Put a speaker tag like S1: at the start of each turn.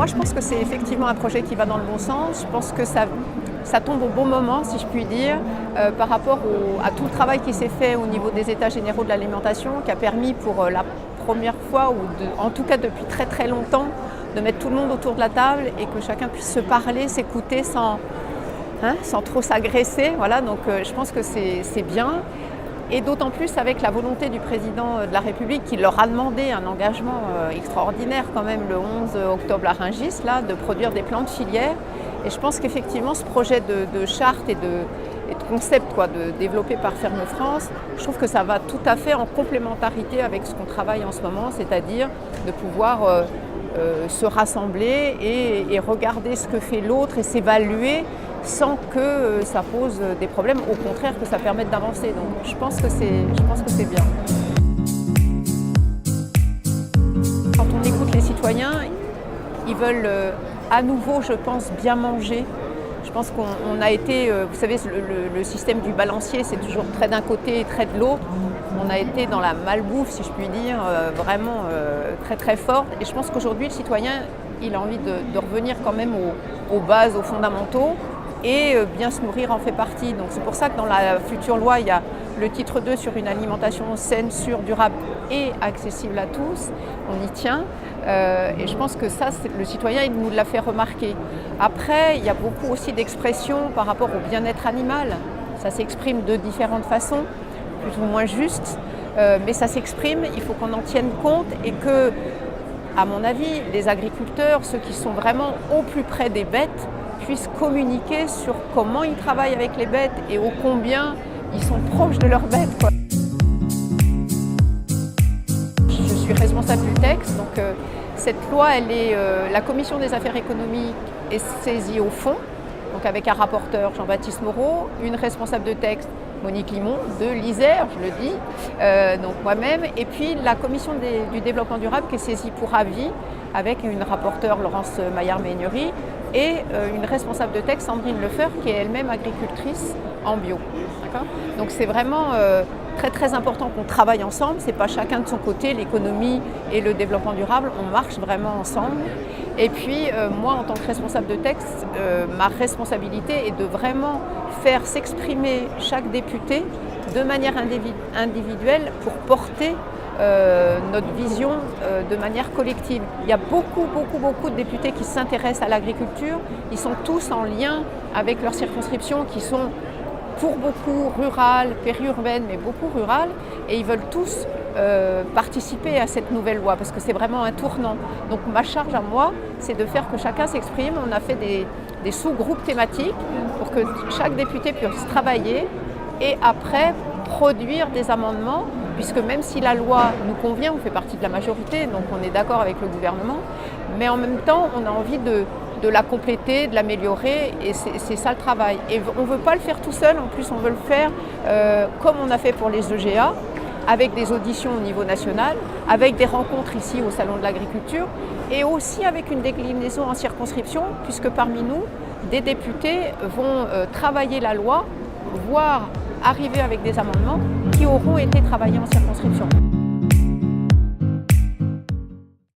S1: moi je pense que c'est effectivement un projet qui va dans le bon sens. Je pense que ça tombe au bon moment, si je puis dire, par rapport à tout le travail qui s'est fait au niveau des états généraux de l'alimentation, qui a permis pour la première fois, en tout cas depuis très très longtemps, de mettre tout le monde autour de la table et que chacun puisse se parler, s'écouter sans trop s'agresser. Voilà, donc je pense que c'est bien. Et d'autant plus avec la volonté du président de la République qui leur a demandé un engagement extraordinaire quand même le 11 octobre à Rungis, là, de produire des plans de filière. Et je pense qu'effectivement ce projet de charte et de concept de développé par Ferme France, je trouve que ça va tout à fait en complémentarité avec ce qu'on travaille en ce moment, c'est-à-dire de pouvoir se rassembler et regarder ce que fait l'autre et s'évaluer sans que ça pose des problèmes, au contraire que ça permette d'avancer. Donc je pense que c'est bien. Quand on écoute les citoyens, ils veulent à nouveau, je pense, bien manger. Je pense qu'on a été, vous savez, le système du balancier, c'est toujours très d'un côté et très de l'autre. On a été dans la malbouffe, si je puis dire, vraiment très très fort. Et je pense qu'aujourd'hui, le citoyen, il a envie de revenir quand même aux bases, aux fondamentaux. Et bien se nourrir en fait partie. Donc c'est pour ça que dans la future loi, il y a le titre 2 sur une alimentation saine, sûre, durable et accessible à tous. On y tient. Et je pense que ça, le citoyen, il nous l'a fait remarquer. Après, il y a beaucoup aussi d'expressions par rapport au bien-être animal. Ça s'exprime de différentes façons, plus ou moins justes. Mais ça s'exprime, il faut qu'on en tienne compte et que, à mon avis, les agriculteurs, ceux qui sont vraiment au plus près des bêtes, puissent communiquer sur comment ils travaillent avec les bêtes et ô combien ils sont proches de leurs bêtes, quoi. Je suis responsable du texte, donc cette loi, la commission des affaires économiques est saisie au fond, donc avec un rapporteur, Jean-Baptiste Moreau, une responsable de texte, Monique Limon, de l'Isère, je le dis, donc moi-même, et puis la commission du développement durable qui est saisie pour avis, avec une rapporteure, Laurence Maillard-Meignery, et une responsable de texte, Sandrine Lefeur, qui est elle-même agricultrice en bio. Donc c'est vraiment très très important qu'on travaille ensemble, c'est pas chacun de son côté, l'économie et le développement durable, on marche vraiment ensemble. Et puis moi en tant que responsable de texte, ma responsabilité est de vraiment faire s'exprimer chaque député de manière individuelle pour porter notre vision de manière collective. Il y a beaucoup de députés qui s'intéressent à l'agriculture. Ils sont tous en lien avec leurs circonscriptions qui sont pour beaucoup rurales, périurbaines, mais beaucoup rurales. Et ils veulent tous participer à cette nouvelle loi parce que c'est vraiment un tournant. Donc ma charge à moi, c'est de faire que chacun s'exprime. On a fait des sous-groupes thématiques pour que chaque député puisse travailler et après produire des amendements, puisque même si la loi nous convient, on fait partie de la majorité, donc on est d'accord avec le gouvernement, mais en même temps, on a envie de la compléter, de l'améliorer, et c'est ça le travail. Et on ne veut pas le faire tout seul, en plus on veut le faire comme on a fait pour les EGA, avec des auditions au niveau national, avec des rencontres ici au Salon de l'Agriculture, et aussi avec une déclinaison en circonscription, puisque parmi nous, des députés vont travailler la loi, voire arriver avec des amendements qui auront été travaillés en circonscription.